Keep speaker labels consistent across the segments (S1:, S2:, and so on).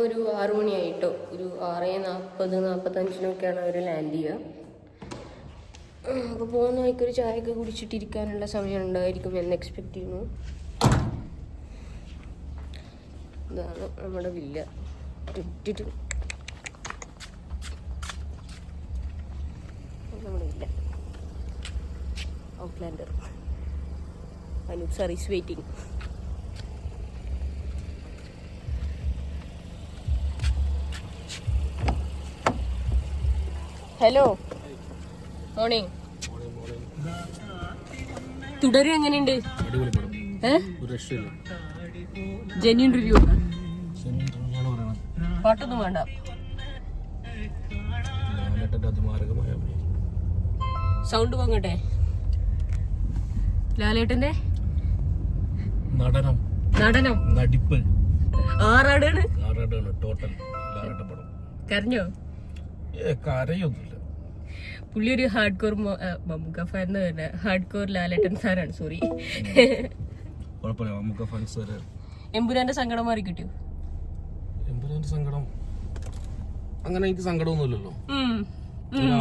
S1: ഒരു 6 മണിയായിട്ടോ, ഒരു 6:40-45 our land ചെയ്യുക. അപ്പോൾ പോകുന്ന വഴിക്കൊരു ചായയൊക്കെ കുടിച്ചിട്ടിരിക്കാനുള്ള സമയം ഉണ്ടായിരിക്കും എന്ന് എക്സ്പെക്റ്റ് ചെയ്യുന്നു. ഇതാണ് നമ്മുടെ വില്ല. നമ്മുടെ villa Outlander. Anoop sir is waiting. Hello, morning. തുടരും എങ്ങനെയുണ്ട്? Genuine review. പാട്ടൊന്നും വേണ്ട. സൗണ്ട് പോകട്ടെ. ലാലേട്ടന്റെ നടനം നടിപ്പ് ആറാടാണ്. കരഞ്ഞോ?
S2: കരയൊന്നുമില്ല.
S1: പുള്ളി ഒരു hard core Mammukka fan, hard core Lalettan ഫാനാണ്. സോറി. എമ്പുരാന്റെ സങ്കടം മാറി കിട്ടിയോ?
S2: എമ്പുരാന്റെ സങ്കടം അങ്ങനെ എനിക്ക് സങ്കടമൊന്നുമില്ലല്ലോ.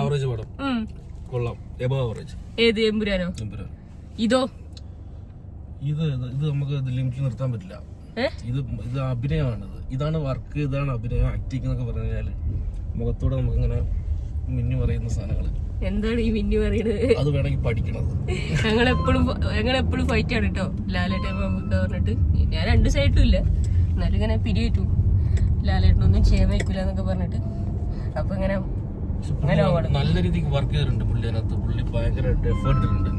S2: ആവറേജ് പടം കൊള്ളാം, എബോ ആവറേജ്.
S1: ഏത് എമ്പുരാനോ? ഇതോ? ഇത്
S2: നമുക്ക് ലിമിറ്റ് നിർത്താൻ പറ്റില്ല. ഇത് അഭിനയമാണിത്. ഇതാണ് വർക്ക്, ഇതാണ് അഭിനയം, ആക്ടിങ് എന്നൊക്കെ പറഞ്ഞു കഴിഞ്ഞാല് മുഖത്തോടെ നമുക്ക് ഇങ്ങനെ മിന്നി പറയുന്ന സാധനങ്ങള്.
S1: എന്താണ് ഈ മിന്നി പറയുന്നത്?
S2: അത് വേണമെങ്കിൽ പഠിക്കണത്.
S1: ഞങ്ങളെപ്പോഴും ഫൈറ്റ് ആണ് കേട്ടോ, ലാലേട്ടൻ മമ്മൂക്ക പറഞ്ഞിട്ട്. ഞാൻ 2 സൈഡും ഇല്ല, എന്നാലും ഇങ്ങനെ പിരിയിട്ടു. ലാലേട്ടനൊന്നും ചെയ്യാൻ വയ്ക്കില്ല എന്നൊക്കെ പറഞ്ഞിട്ട്. അപ്പൊ ഇങ്ങനെ
S2: നല്ല രീതിക്ക് വർക്ക് ചെയ്തിട്ടുണ്ട് പുള്ളി. അതിനകത്ത് പുള്ളി ഭയങ്കര എഫേർട്ട് ഇട്ടുണ്ട്.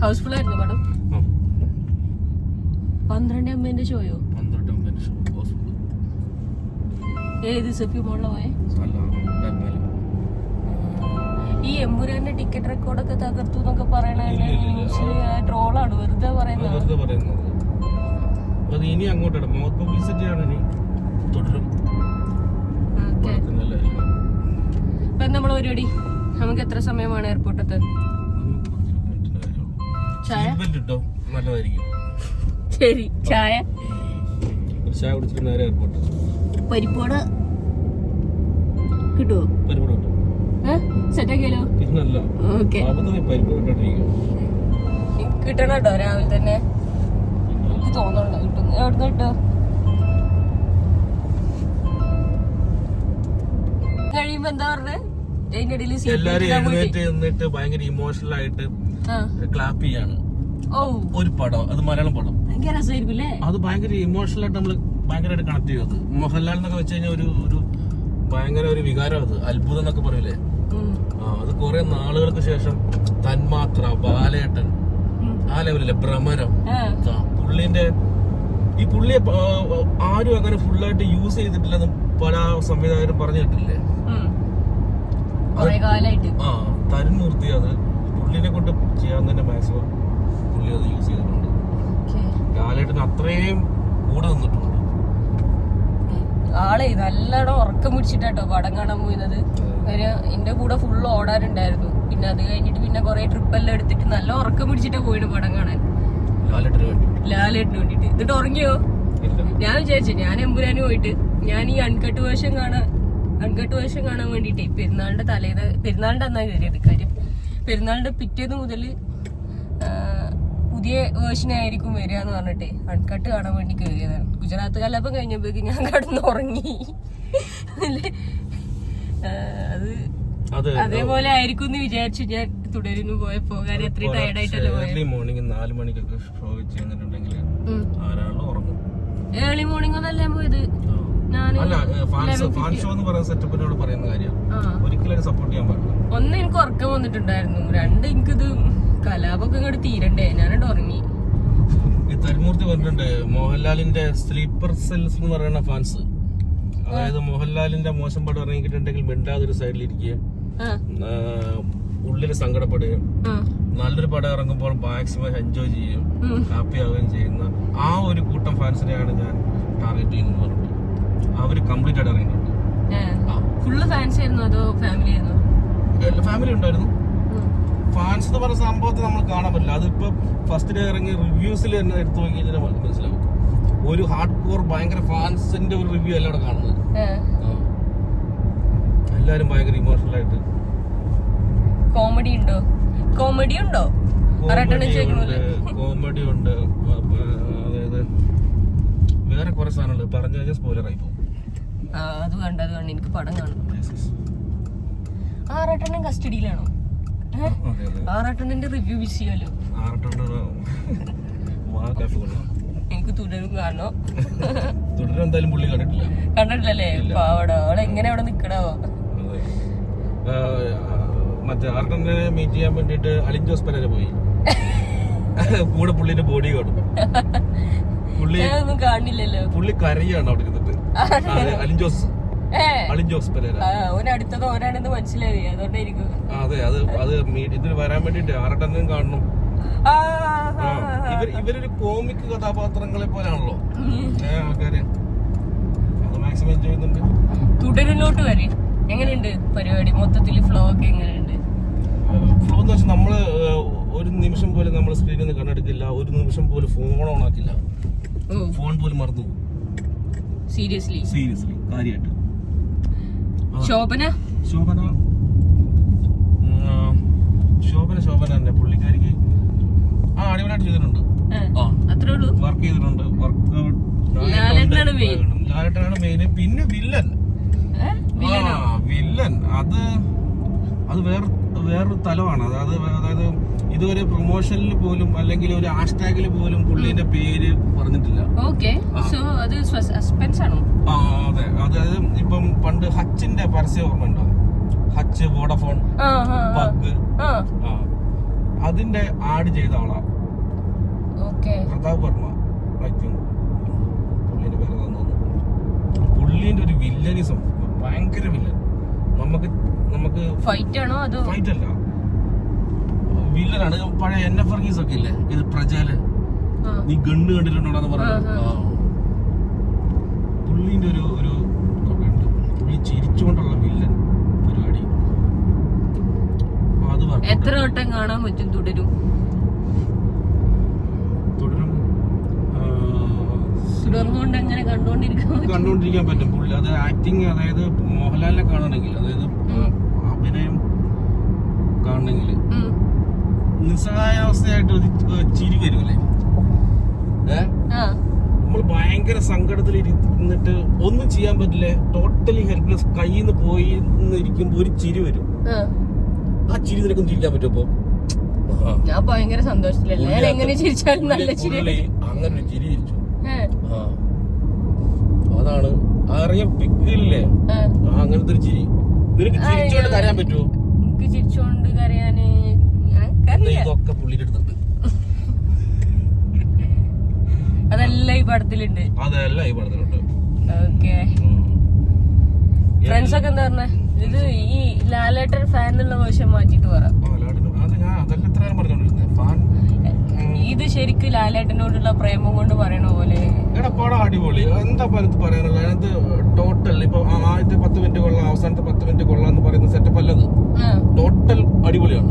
S1: ഹൗസ്ഫുൾ ആയിരുന്നു പടം. 12 അമ്മേന്റെ ഷോയോ?
S2: 12 അമ്മേന്റെ ഷോ ഹൗസ്ഫുൾ.
S1: ഏത് സഫി മോളിലെ പോയെ? ഈ എമ്പുരാന്റെ ടിക്കറ്റ് റെക്കോർഡൊക്കെ തകർത്തു എന്നൊക്കെ പറയണ ട്രോളാണ്, വെറുതെ പറയുന്നത്.
S2: അത് ഇനി അങ്ങോട്ടാണ് മൗത്ത് പബ്ലിസിറ്റി ആണ്, ഇനി തുടരും.
S1: ഇപ്പൊ നമ്മള് പരിപാടി, നമുക്ക് എത്ര സമയമാണ് എയർപോർട്ടത്ത്? ചായ
S2: നല്ലതായിരിക്കും.
S1: ശരി, ചായ
S2: കുടിച്ചിട്ട് നേരെ എയർപോർട്ട്.
S1: പരിപ്പോട് കിട്ടുവോ?
S2: പരിപ്പോട് കിട്ടും.
S1: സെറ്റാക്കിയാലോ? ഓക്കെ, കിട്ടണം കേട്ടോ രാവിലെ തന്നെ. എനിക്ക് തോന്നണ്ട കിട്ടും. എവിടുന്ന് കിട്ടോ? കഴിയുമ്പോ എന്താ പറഞ്ഞത്? അതിന്റെ ഇടയിൽ
S2: എല്ലാരും എഴുന്നേറ്റ് നിന്നിട്ട് ഭയങ്കര ഇമോഷണൽ ആയിട്ട് ക്ലാപ്പ് ചെയ്യാണ്. ഒരു പടം, അത് മലയാളം പടം.
S1: ഭയങ്കര രസമായിരിക്കും.
S2: അത് ഭയങ്കര ഇമോഷണൽ ആയിട്ട് നമ്മള് ഭയങ്കരമായിട്ട് കണക്ട് ചെയ്യും. അത് മോഹൻലാൽ എന്നൊക്കെ വെച്ച് കഴിഞ്ഞാൽ ഒരു ഭയങ്കര ഒരു വികാരം. അത് അത്ഭുതം എന്നൊക്കെ പറയൂലേ, അത് കുറെ നാളുകൾക്ക് ശേഷം തന്മാത്ര, ബാലേട്ടൻ, ആ ലെവലിലെ ഭ്രമരം. പുള്ളിന്റെ ഈ പുള്ളിയെ ആരും അങ്ങനെ ഫുള്ളായിട്ട് യൂസ് ചെയ്തിട്ടില്ലെന്ന് പല സംവിധായകരും പറഞ്ഞു കേട്ടില്ലേ. തരുമൂർത്തി അത് പുള്ളിനെ കൊണ്ട് ചെയ്യാൻ തന്നെ മാക്സിമം പുള്ളി അത് യൂസ് ചെയ്തിട്ടുണ്ട്. ലാലേട്ടന് അത്രയും കൂടെ നിന്നിട്ടുണ്ട്.
S1: ആളെ നല്ലോണം ഉറക്കം പിടിച്ചിട്ടോ പടം കാണാൻ പോയിരുന്നത്. എന്റെ കൂടെ ഫുള്ള് ഓടാറുണ്ടായിരുന്നു. പിന്നെ അത് കഴിഞ്ഞിട്ട് പിന്നെ കുറെ ട്രിപ്പെല്ലാം എടുത്തിട്ട് നല്ല ഉറക്കം പിടിച്ചിട്ടാ പോയിട്ട് പടം കാണാൻ, ലാലേട്ടന് വേണ്ടിട്ട്. എന്നിട്ട് ഉറങ്ങിയോ? ഞാൻ വിചാരിച്ചു ഞാൻ എമ്പുരാന് പോയിട്ട് ഞാൻ ഈ അൺകട്ട് വേഷം കാണാൻ വേണ്ടിട്ടേ പെരുന്നാളിന്റെ അന്നാ കയറിയത്. കാര്യം പെരുന്നാളിന്റെ പിറ്റേന്ന് മുതല് പുതിയ വേർഷൻ ആയിരിക്കും വരിക എന്ന് പറഞ്ഞിട്ടേ അൺകട്ട് കാണാൻ വേണ്ടി കയറിയതാണ്. ഗുജറാത്ത് കലാപം കഴിഞ്ഞപ്പോഴേക്ക് ഞാൻ കടന്ന് ഉറങ്ങി. അത് അതേപോലെ ആയിരിക്കും എന്ന് വിചാരിച്ചു ഞാൻ തുടരുന്നു പോയപ്പോ. കാര്യം അത്രയും ടയർഡായിട്ടല്ലേ പോയത്.
S2: ഏർലി മോർണിംഗ് 4 മണിക്കൊക്കെ ഷോ ചെയ്യുന്നുണ്ടെങ്കിൽ
S1: ഏർലി മോർണിംഗ് ഒന്നല്ലേ പോയത്. ഒന്ന് എനിക്ക് ഉറക്കം വന്നിട്ടുണ്ടായിരുന്നു, 2 എനിക്കിത് കലാപൊക്കെ ഇങ്ങോട്ട് തീരണ്ടേ, ഞാനോട് ഉറങ്ങി.
S2: ഈ തരുമൂർത്തി പറഞ്ഞിട്ടുണ്ട് മോഹൻലാലിന്റെ സ്ലീപ്പർ സെൽസ് എന്ന് പറയുന്ന ഫാൻസ്. അതായത് മോഹൻലാലിന്റെ മോശം പടം ഇറങ്ങിയിട്ടുണ്ടെങ്കിൽ മിണ്ടാതൊരു സൈഡിലിരിക്കുക, ഉള്ളില് സങ്കടപ്പെടുകയും നല്ലൊരു പടം ഇറങ്ങുമ്പോൾ മാക്സിമം എൻജോയ് ചെയ്യും, ഹാപ്പി ആവുകയും ചെയ്യുന്ന ആ ഒരു കൂട്ടം ഫാൻസിനെയാണ് ഞാൻ ടാർഗറ്റ് ചെയ്യുന്നത് പറഞ്ഞിട്ട്. അവര് കംപ്ലീറ്റ് ആയിട്ട് ഇറങ്ങിയിട്ടുണ്ട്. ഫാമിലി ഉണ്ടായിരുന്നു. ഫാൻസ് എന്ന് പറഞ്ഞ സംഭവത്തെ നമ്മൾ കാണാൻ പറ്റില്ല. അതിപ്പോ ഫസ്റ്റ് ഡേ ഇറങ്ങി റിവ്യൂസിൽ തന്നെ എടുത്തു നോക്കി കഴിഞ്ഞാൽ നമുക്ക് മനസ്സിലാവും. ഒരു ഹാർഡ് കോർ ഭയങ്കര ഫാൻസിന്റെ ഒരു റിവ്യൂ അല്ല അവിടെ കാണുന്നത്. എല്ലാരും ഭയങ്കര ഇമോഷണൽ ആയിട്ട്.
S1: കോമഡി ഉണ്ടോ? കോമഡി ഉണ്ട്.
S2: അതായത് വേറെ കുറെ സാധനങ്ങൾ പറഞ്ഞു കഴിഞ്ഞാൽ സ്പോയിലർ ആയി പോകും.
S1: അത് കണ്ട് എനിക്ക് പടം കാണണം. ആറാട്ടെണ്ണൻ കസ്റ്റഡിയിലാണോ? ആറാട്ടെണ്ണന്റെ റിവ്യൂ മിസ് ചെയ്യാലോ. എനിക്ക് തുടരും കാണണോ?
S2: തുടരും എന്തായാലും പുള്ളി
S1: കണ്ടിട്ടില്ലല്ലേ? പാവടോ അവളെ എങ്ങനെ അവിടെ നിക്കണാവോ.
S2: മറ്റേ ആർട്ടനെ മീറ്റ് ചെയ്യാൻ വേണ്ടിട്ട് അലിൻ ജോസ് പെരേര പോയി. കൂടെ പുള്ളിന്റെ ബോഡി കാണും.
S1: പുള്ളിയൊന്നും കാണില്ലല്ലോ.
S2: പുള്ളി കരയാണ് അവിടെ ഇരുന്നിട്ട്. അലിൻ ജോസ് പെരേര
S1: അടുത്തത് ഓരാണെന്ന് മനസ്സിലായി. അതുകൊണ്ടായിരിക്കും.
S2: അതെ, അത് ഇതിൽ വരാൻ വേണ്ടിട്ട് ആർട്ടനും കാണണം. ഇവരൊരു കോമിക് കഥാപാത്രങ്ങളെ പോലാണല്ലോ ആൾക്കാര്. അത് മാക്സിമം എൻജോയ് ചെയ്യുന്നുണ്ട്.
S1: തുടരിലോട്ട് വരെ എങ്ങനെയുണ്ട് പരിപാടി? മൊത്തത്തിൽ ഫ്ലോ ഒക്കെ എങ്ങനെയുണ്ട്?
S2: ഫ്ലോ എന്ന് വെച്ചാൽ നമ്മള് ഒരു നിമിഷം പോലും നമ്മൾ സ്ക്രീനിൽ നിന്ന് കണ്ടെടുക്കില്ല. ഒരു നിമിഷം പോലും ഫോൺ ഓൺ ആക്കില്ല. ഫോൺ പോലും മറന്നു പോകും.
S1: സീരിയസ്ലി
S2: കാര്യമായിട്ട്.
S1: ശോഭന
S2: തന്നെ പുള്ളിക്കാരിക്ക് അടിപൊളിയായിട്ട് ചെയ്തിട്ടുണ്ട്.
S1: അത്രേ ഉള്ളൂ.
S2: വർക്ക് ചെയ്തിട്ടുണ്ട്. ലാലേട്ടനാണ് മെയിൻ. പിന്നെ വില്ലൻ അത് വേറൊരു തലമാണ്. അതായത് ഇതുവരെ പ്രൊമോഷനിൽ പോലും അല്ലെങ്കിൽ ഒരു ഹാഷ്ടാഗിൽ പോലും പുള്ളിന്റെ പേര് പറഞ്ഞിട്ടില്ല. അതെ, അതായത് ഇപ്പം പണ്ട് ഹച്ചിന്റെ പരസ്യം ഓർമ്മ ഉണ്ടോ? ഹച്ച്, വോഡഫോൺ, പഗ്, അതിന്റെ ആഡ് ചെയ്ത ആളാ പ്രതാപ് വർമ്മ. ഐ തിങ്ക് പുള്ളിന്റെ പേര് തോന്നുന്നു. പുള്ളിന്റെ ഒരു വില്ലനിസം, ഭയങ്കര വില്ലൻ. നമുക്ക് ഫൈറ്റ് അല്ല, വില്ലനാണ്. പഴയ NF വർഗീസ് ഒക്കെ ഇല്ലേ, ഇത് പ്രജാല്, നീ ഗണ്ണ് കണ്ടിട്ടുണ്ടോന്ന് പറഞ്ഞത്. പുള്ളിന്റെ ഒരു പുള്ളി ചിരിച്ചുകൊണ്ടുള്ള വില്ലൻ പരിപാടി. അത്
S1: എത്ര വട്ടം കാണാൻ പറ്റും? തുടരും തുടർന്നുകൊണ്ട് എങ്ങനെ
S2: കണ്ടുകൊണ്ടിരിക്കാൻ പറ്റും. പുള്ളി അത് ആക്ടിങ്, അതായത് മോഹൻലാലിനെ കാണണമെങ്കിൽ, അതായത് അഭിനയം കാണണമെങ്കിൽ നിസ്സഹായാവസ്ഥയായിട്ട് ഒരു ചിരി വരുമല്ലേ. നമ്മൾ ഭയങ്കര സങ്കടത്തിൽ ഇരുന്നിട്ട് ഒന്നും ചെയ്യാൻ പറ്റില്ല, ടോട്ടലി ഹെൽപ്ലെസ്, കയ്യിൽ നിന്ന് പോയി ഇരിക്കുമ്പോ ഒരു ചിരി വരും. ആ ചിരി നിനക്കൊന്നും ചിരിക്കാൻ പറ്റുമോ?
S1: ഞാൻ ഭയങ്കര സന്തോഷത്തിലല്ലേ, എങ്ങനെ ചിരിച്ചാലും നല്ല ചിരി.
S2: അങ്ങനെ ഒരു ചിരി ചിരിച്ചു. അതാണ് അറിയാൻ പിക്കില്ലേ, അങ്ങനത്തെ ഒരു ചിരി. നിനക്ക് ചിരിച്ചോണ്ട് കരയാൻ പറ്റുമോ?
S1: എനിക്ക് ചിരിച്ചോണ്ട് കരയാന്
S2: ഇതൊക്കെ പുള്ളിയുടെ അടുത്തുണ്ട്.
S1: അതെല്ലാം ഈ പടത്തിലുണ്ട്.
S2: ഓക്കെ.
S1: ഫ്രണ്ട്സ് ഒക്കെ എന്താ പറഞ്ഞേ? ഇത് ഈ ലാലേട്ടൻ ഫാൻ എന്നുള്ള വേർഷൻ മാറ്റിട്ട് പറ. ഇത് ശരിക്കും ലാലേട്ടനോടുള്ള പ്രേമം കൊണ്ട് പറയണ പോലെ.
S2: പടം അടിപൊളി. എന്താ പറയാനുള്ള അതിനകത്ത് ടോട്ടൽ ഇപ്പൊ ആദ്യത്തെ 10 മിനിറ്റ് കൊള്ളാം, അവസാനത്തെ 10 മിനിറ്റ് കൊള്ളാം എന്ന് പറയുന്ന സെറ്റപ്പ് അല്ലത്. ടോട്ടൽ അടിപൊളിയാണ്.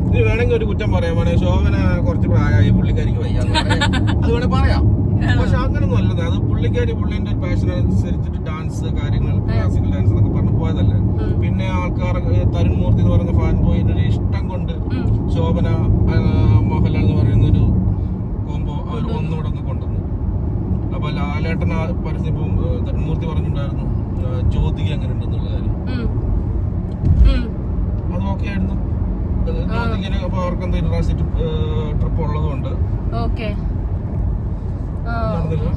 S2: ഇത് വേണമെങ്കിൽ ഒരു കുറ്റം പറയാം, ശോഭന കുറച്ച് പ്രായമായി, പുള്ളിക്കാരിക്ക് വയ്യ, അത് വേണേ പറയാം. പക്ഷെ അങ്ങനൊന്നും അല്ലത്. അത് പുള്ളിന്റെ പാഷൻ അനുസരിച്ചിട്ട് ഡാൻസ് കാര്യങ്ങൾ, ക്ലാസിക്കൽ ഡാൻസ് എന്നൊക്കെ പറഞ്ഞു പോയതല്ലേ. പിന്നെ ആൾക്കാർ തരുൺ മൂർത്തി എന്ന് പറയുന്ന ഫാൻ ബോയിന്റെ ഒരു ഇഷ്ടം കൊണ്ട് ശോഭന മോഹൻലാൽ എന്ന് പറയുന്ന ഒരു കോംബോ അവർ ഒന്നുകൂടെ ഒന്ന് കൊണ്ടുവന്നു. അപ്പൊ ലാലേട്ടൻ പരസ്യം ഇപ്പം തരുൺ മൂർത്തി പറഞ്ഞിട്ടുണ്ടായിരുന്നു ജ്യോതിക അങ്ങനെ ഉണ്ടെന്നുള്ള കാര്യം. അത് ഓക്കെ ആയിരുന്നു. ജ്യോതികന് അപ്പൊ അവർക്ക് എന്താ ഇന്റർനാഷണൽ ട്രിപ്പ് ഉള്ളതുകൊണ്ട് നടന്നില്ല.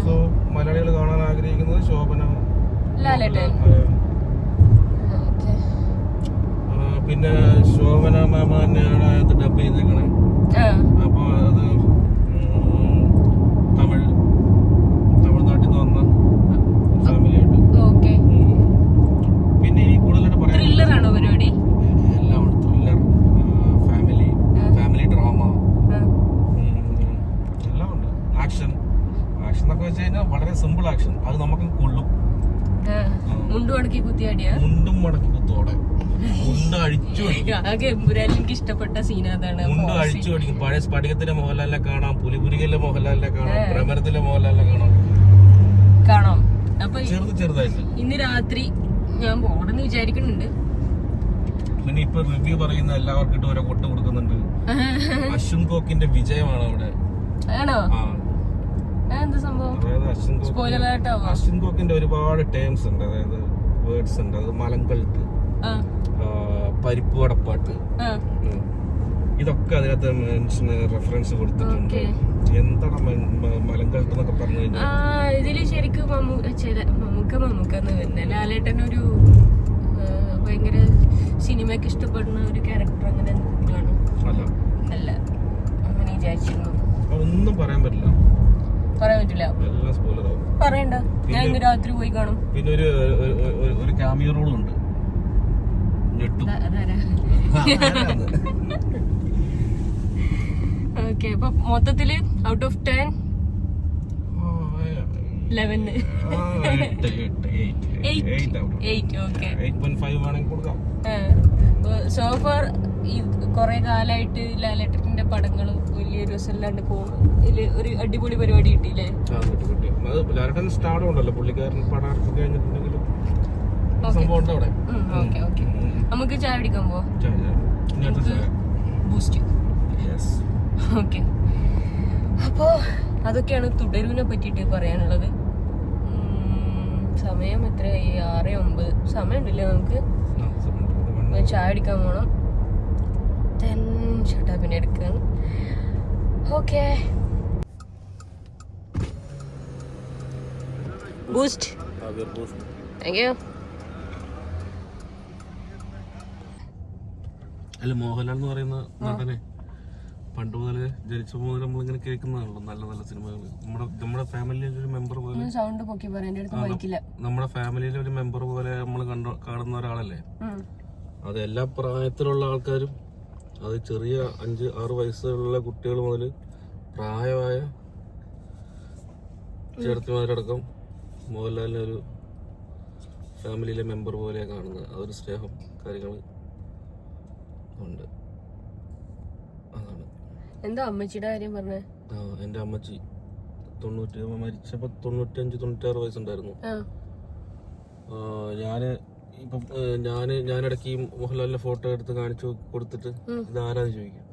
S2: സോ മലയാളികൾ കാണാൻ ആഗ്രഹിക്കുന്നത് ശോഭന, പിന്നെ ശോഭന മാമ തന്നെയാണ് അത് ഡബ് ചെയ്തേക്കണേ. അപ്പൊ അത് തമിഴ്നാട്ടിൽ നിന്ന് വന്ന ഫാമിലിയായിട്ട്. പിന്നെ ഈ കൂടുതലായിട്ട് പറയാം, എല്ലാം ത്രില്ലർ, ഫാമിലി ഡ്രാമ, എല്ലാം ഉണ്ട്. ആക്ഷൻ എന്നൊക്കെ വെച്ച് കഴിഞ്ഞാൽ വളരെ സിമ്പിൾ ആക്ഷൻ, അത് നമുക്ക് കൊള്ളും.
S1: മുണ്ടും മടക്കി കുത്തിയാടിയാ
S2: മുണ്ടും മടക്കി കുത്തോടെ മുണ്ട് അഴിച്ചു
S1: ആകെ എമ്പുരാനിൽ എനിക്ക് ഇഷ്ടപ്പെട്ട സീൻ അതാണ്.
S2: മുണ്ട് അഴിച്ചു പഠിക്കും. പഴയ സ്ഫടികത്തിലെ മോഹൻലാലിനെ കാണാം, പുലിപുരികയിലെ മോഹൻലാലിനെ കാണാം, ഭ്രമരത്തിലെ മോഹൻലാലിനെ കാണാം.
S1: അപ്പൊ
S2: ചെറുതായിട്ട്
S1: ഇന്ന് രാത്രി ഞാൻ പോകണമെന്ന് വിചാരിക്കുന്നുണ്ട്.
S2: പിന്നെ ഇപ്പൊ റിവ്യൂ പറയുന്ന എല്ലാവർക്കും ഓരോ കൊട്ട് കൊടുക്കുന്നുണ്ട്. അശ്വിൻ കോക്കിന്റെ വിജയമാണ് അവിടെ.
S1: ആണോ? എന്താ സംഭവം?
S2: അതായത് അശ്വിൻ കോക്കിന്റെ ഒരുപാട് ടേംസ് ഉണ്ട്, അതായത് വേർഡ്സ് ഉണ്ട്. അത് മലങ്കൾട്ട്, പരിപ്പ് വടപ്പാട്ട്, ഇതൊക്കെ അതിനകത്ത് മനുഷ്യന് റെഫറൻസ് കൊടുത്തിട്ടുണ്ട്. എന്താണ് മലങ്കൾട്ട് എന്നൊക്കെ പറഞ്ഞു കഴിഞ്ഞാൽ
S1: ഇതില് ശരിക്കും മമ്മൂക്കെന്ന് വരുന്നത് ലാലേട്ടനൊരു ഭയങ്കര സിനിമയൊക്കെ ഇഷ്ടപ്പെടുന്ന ഒരു ക്യാരക്ടർ അങ്ങനെ അല്ല അങ്ങനെ വിചാരിച്ചിരുന്നു.
S2: ഒന്നും പറയാൻ പറ്റില്ല,
S1: പറയാൻ പറ്റില്ല,
S2: എല്ലാം സ്പോയിലർ ആവും.
S1: പറയണ്ട, ഞാൻ ഇന്ന് രാത്രി പോയി കാണും.
S2: പിന്നെ ഒരു ക്യാമിയോ റോളും ഉണ്ട്.
S1: ഓക്കെ, അപ്പൊ മൊത്തത്തില് ഔട്ട് ഓഫ് 10 11 8. ഓക്കെ,
S2: 8.5 വേണമെങ്കിൽ കൊടുക്കാം.
S1: സോഫാർ കൊറേ കാലായിട്ട് ലാലേട്ടന്റെ പടങ്ങള് വലിയൊരു രസമില്ലാണ്ട് പോകുന്നു. ഇതില് ഒരു അടിപൊളി പരിപാടി കിട്ടിയില്ലേ?
S2: ലാലേട്ടൻ സ്റ്റാർഡും ഉണ്ടല്ലോ, പുള്ളിക്കാരൻ പടം ഇറക്കി കഴിഞ്ഞിട്ടുണ്ടെങ്കിലും സംഭവം ഉണ്ട് അവിടെ.
S1: ഓക്കെ, നമുക്ക് ചായ കുടിക്കാൻ പോവാം. ബൂസ്റ്റ്. ഓക്കെ, അപ്പോ അതൊക്കെയാണ് തുടരുവിനെ പറ്റിയിട്ട് പറയാനുള്ളത്. സമയം എത്രയായി? 6:09. സമയമുണ്ടല്ലേ നമുക്ക്? ചായ കുടിക്കാൻ പോണം. ഷട്ടാപ്പിനെ എടുക്കാൻ. Okay, boost. Thank you.
S2: അല്ല, മോഹൻലാൽ എന്ന് പറയുന്ന നടനെ പണ്ട് മുതലേ ജനിച്ചപ്പോൾ മുതൽ നമ്മളിങ്ങനെ കേൾക്കുന്നതാണല്ലോ നല്ല നല്ല സിനിമകൾ. നമ്മുടെ ഫാമിലിയിലെ ഒരു മെമ്പർ പോലെ,
S1: സൗണ്ട് പൊക്കി പറയാൻ
S2: നമ്മുടെ ഫാമിലിയിലെ ഒരു മെമ്പർ പോലെ നമ്മൾ കാണുന്ന ഒരാളല്ലേ. അത് എല്ലാ പ്രായത്തിലുള്ള ആൾക്കാരും, അത് ചെറിയ 5-6 വയസ്സുള്ള കുട്ടികൾ മുതൽ പ്രായമായ ചേട്ടത്തിമാരടക്കം മോഹൻലാലിനെ ഒരു ഫാമിലിയിലെ മെമ്പർ പോലെ കാണുന്നത്. അതൊരു സ്നേഹം കാര്യങ്ങൾ ഉണ്ട്. അതാണ്.
S1: എന്താ അമ്മച്ചിയുടെ കാര്യം പറഞ്ഞേ?
S2: എന്റെ അമ്മച്ചി മരിച്ചപ്പോ 95-96 വയസ്സുണ്ടായിരുന്നു. ഞാനിടയ്ക്ക് മോഹൻലാലിന്റെ ഫോട്ടോ എടുത്ത് കാണിച്ചു കൊടുത്തിട്ട് ഇത് ആരാന്ന് ചോദിക്കും.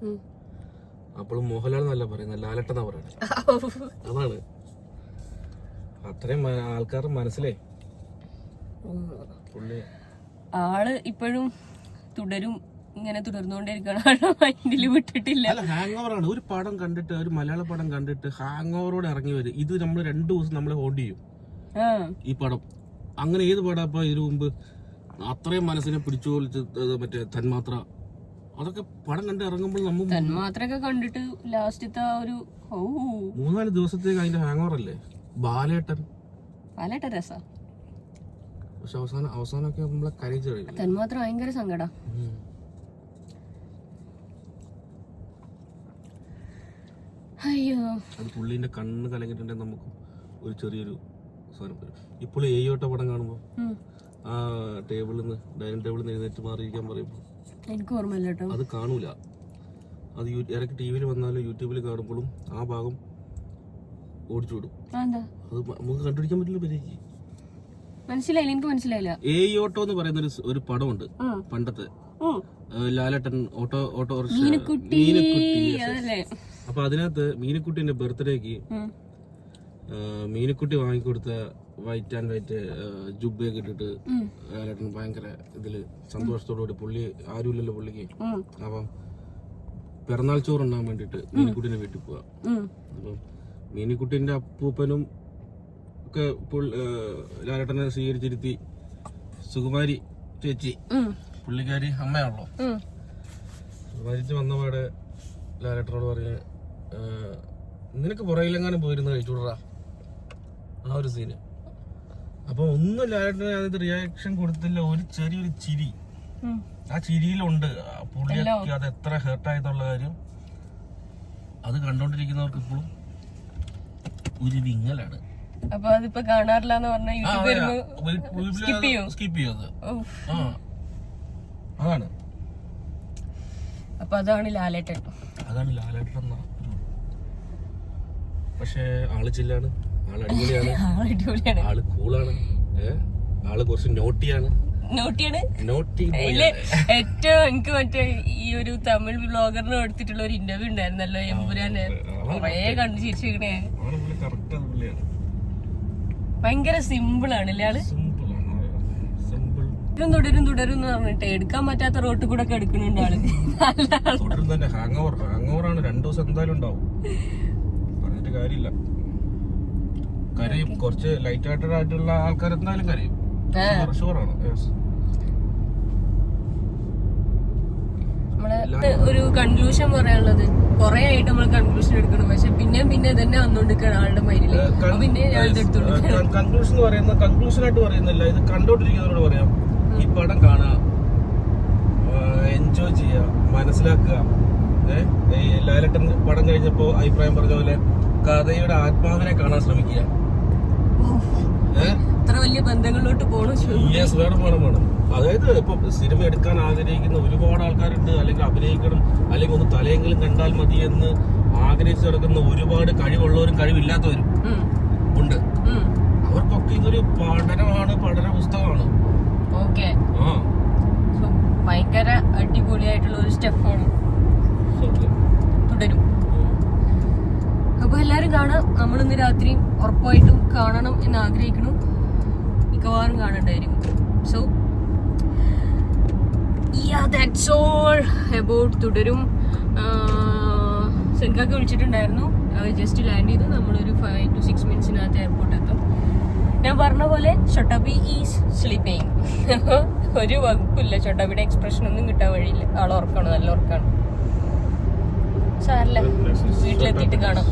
S2: അപ്പോഴും മോഹൻലാൽ എന്നല്ല പറയുന്നത്, ലാലേട്ടനാ പറയണേ. അതാണ് അത്രയും ആൾക്കാരുടെ മനസ്സിലേ പുള്ളി
S1: ആള് ഇപ്പോഴും തുടരും, ഇങ്ങനെ തുടർന്നുകൊണ്ടിരിക്കണം. മൈൻഡില് വിട്ടിട്ടില്ല.
S2: ഹാങ് ഓവർ ആണ്. ഒരു പടം കണ്ടിട്ട്, ഒരു മലയാള പടം കണ്ടിട്ട് ഹാങ് ഓവറോടെ ഇറങ്ങി വരും. ഇത് നമ്മൾ 2 ദിവസം നമ്മളെ ഹോൾഡ് ചെയ്യും ഈ പടം. അങ്ങനെ ഏത് പടം അപ്പൊ ഇതിനു മുമ്പ് അത്രയും മനസ്സിനെ പിടിച്ചു മറ്റേ തന്മാത്ര, അതൊക്കെ പടം കണ്ട് ഇറങ്ങുമ്പോൾ നമ്മൾ
S1: തന്മാത്രയൊക്കെ കണ്ടിട്ട് ലാസ്റ്റത്തെ ഒരു
S2: 3-4 ദിവസത്തേക്ക് അതിന്റെ ഹാങ് ഓവർ അല്ലേ. ബാലേട്ടൻ
S1: രസ,
S2: പക്ഷെ അവസാനമൊക്കെ നമ്മളെ കരയിച്ച് കഴിയും.
S1: തന്മാത്ര ഭയങ്കര സങ്കടം. അയ്യോ,
S2: അത് പുള്ളിന്റെ കണ്ണ് കലങ്ങിട്ടുണ്ടെങ്കിൽ നമുക്ക് ഒരു ചെറിയൊരു സാധനം വരും. ഇപ്പോൾ ഏയോട്ട പടം കാണുമ്പോ ആ ഡൈനിങ് ടേബിളിൽ നിന്ന് എഴുന്നേറ്റ് മാറിയിരിക്കാൻ പറയുമ്പോൾ
S1: എനിക്ക് ഓർമ്മയില്ല കേട്ടോ,
S2: അത് കാണൂല. അത് ഇടയ്ക്ക് ടി വിയിൽ വന്നാലും യൂട്യൂബിൽ കാണുമ്പോഴും ആ ഭാഗം ഓടിച്ചു വിടും. അത് നമുക്ക് കണ്ടുപിടിക്കാൻ പറ്റില്ല. പരിക്ക്
S1: മനസ്സിലായില്ല, എനിക്ക് മനസ്സിലായില്ല.
S2: ഏയോട്ടോ എന്ന് പറയുന്ന ഒരു പടമുണ്ട് പണ്ടത്തെ, ലാലേട്ടൻ ഓട്ടോറിക്ഷ
S1: മീനുക്കുട്ടി.
S2: അപ്പൊ അതിനകത്ത് മീനുക്കുട്ടിന്റെ ബർത്ത്ഡേക്ക് മീനുക്കുട്ടി വാങ്ങിക്കൊടുത്ത വൈറ്റ് ആൻഡ് വൈറ്റ് ജുബയൊക്കെ ഇട്ടിട്ട് ലാലേട്ടൻ ഭയങ്കര ഇതില് സന്തോഷത്തോടുകൂടി, പുള്ളി ആരുമില്ലല്ലോ പുള്ളിക്ക്, അപ്പം പിറന്നാൾ ചോറുണ്ടാൻ വേണ്ടിട്ട് മീനുക്കുട്ടിന്റെ വീട്ടിൽ പോവാ. അപ്പം മീനുക്കുട്ടിന്റെ അപ്പൂപ്പനും ഒക്കെ ലാലേട്ടനെ സ്വീകരിച്ചിരുത്തി. സുകുമാരി ചേച്ചി, പുള്ളിക്കാരി അമ്മയാണല്ലോ, മരിച്ചു വന്നപാടെ ലാലേട്ടനോട് പറഞ്ഞ നിനക്ക് പുറകിലെങ്ങാനും പോയിരുന്ന് കഴിച്ചുവിടറാ, ആ ഒരു സീന്. അപ്പൊ ഒന്നും ലാലേട്ടന് അതിന്റെ റിയാക്ഷൻ കൊടുത്തില്ല, ഒരു ചെറിയൊരു ചിരി ആ ചിരിയിലുണ്ട്. പുള്ളിയൊക്കെ അത് എത്ര ഹേർട്ടായെന്നുള്ള കാര്യം അത് കണ്ടോണ്ടിരിക്കുന്നവർക്ക് ഇപ്പോഴും ഒരു വിങ്ങലാണ്.
S1: അപ്പൊ അതിപ്പോ കാണാറില്ല എന്ന് പറഞ്ഞാൽ സ്കിപ്പ് ചെയ്യും.
S2: സ്കിപ്പ് ചെയ്യും അത്. അതാണ്
S1: അപ്പൊ അതാണ് ലാലേട്ടൻ.
S2: അതാണ് ലാലേട്ടൻ എന്ന. പക്ഷെ ആള് ചില്ലാണ്, ആള് അടിപൊളിയാണ്,
S1: അടിപൊളിയാണ്,
S2: ആള് കൂളാണ്, ആള് കുറച്ച് നോട്ടിയാണ്.
S1: ഏറ്റവും എനിക്ക് മറ്റേ ഈ ഒരു തമിഴ് വ്ലോഗറിന് എടുത്തിട്ടുള്ള ഒരു ഇന്റർവ്യൂ ഉണ്ടായിരുന്നല്ലോ എമ്പുരാന്, കൊറേ കണ്ടു ചിരിച്ചിരിക്കണേ. ഭയങ്കര സിമ്പിൾ ആണ് അല്ലേ ആള്. തുടരും തുടരും എന്ന് പറഞ്ഞിട്ട് എടുക്കാൻ പറ്റാത്ത റോട്ടിൽ കൂടെ ഒക്കെ എടുക്കുന്നുണ്ട് ആള്.
S2: ഹാങ് ഓവറാണ്, 2 ദിവസം എന്തായാലും ഉണ്ടാവും, പറഞ്ഞിട്ട് കാര്യമില്ല. കരയും, കുറച്ച് ലൈറ്റ് ഹാർട്ടഡ് ആയിട്ടുള്ള ആൾക്കാർ എന്തായാലും കരയും, ഷുവറാണ്.
S1: നമ്മള് ഒരു കൺക്ലൂഷൻ പറയാനുള്ളത്, കൊറേ ആയിട്ട് നമ്മൾ കൺക്ലൂഷൻ എടുക്കണം, പക്ഷെ പിന്നെ തന്നെ വന്നോണ്ടിരിക്കണം ആളുടെ മൈൻഡില്. പിന്നെ
S2: കൺക്ലൂഷൻ ആയിട്ട് പറയുന്നില്ല, ഇത് കണ്ടോണ്ടിരിക്കുന്നവരോട് പറയാം, ഈ പടം കാണുക, എൻജോയ് ചെയ്യുക, മനസ്സിലാക്കുക. ലാലേട്ടൻ പടം കഴിഞ്ഞപ്പോ അഭിപ്രായം പറഞ്ഞ പോലെ കഥയുടെ ആത്മാവിനെ കാണാൻ ശ്രമിക്കുക.
S1: ഇത്ര വലിയ ബന്ധങ്ങളിലോട്ട് പോകണം.
S2: വേണം. അതായത് ഇപ്പൊ സിനിമ എടുക്കാൻ ആഗ്രഹിക്കുന്ന ഒരുപാട് ആൾക്കാരുണ്ട്, അല്ലെങ്കിൽ അഭിനയിക്കണം, അല്ലെങ്കിൽ ഒന്ന് തലയെങ്കിലും കണ്ടാൽ മതി എന്ന് ആഗ്രഹിച്ചു നടക്കുന്ന ഒരുപാട് കഴിവുള്ളവരും കഴിവില്ലാത്തവരും ഉണ്ട്. അവർക്കൊക്കെ ഇതൊരു പഠന പുസ്തകമാണ്.
S1: ഭയങ്കര അടിപൊളിയായിട്ടുള്ള ഒരു സ്റ്റെപ്പാണ്. തുടരും. അപ്പൊ എല്ലാരും കാണാം. നമ്മളിന്ന് രാത്രി ഉറപ്പായിട്ടും കാണണം എന്ന് ആഗ്രഹിക്കണം, മിക്കവാറും കാണണ്ടായിരിക്കും. സോ that's all about തുടരും. സെൻകാക്ക് വിളിച്ചിട്ടുണ്ടായിരുന്നു, ജസ്റ്റ് ലാൻഡ് ചെയ്തു. നമ്മളൊരു 5 to 6 minutes എയർപോർട്ട് എത്തും. ഞാൻ പറഞ്ഞ പോലെ ഷൊട്ടാബി ഈസ് സ്ലീപ്പിങ്. ഒരു വകുപ്പില്ല, ഷൊട്ടാബിയുടെ എക്സ്പ്രഷൻ ഒന്നും കിട്ടാൻ വഴിയില്ല. ആളെ ഉറക്കാണ്, നല്ല ഉറക്കാണ്. സാരല്ല, വീട്ടിലെത്തിയിട്ട് കാണാം.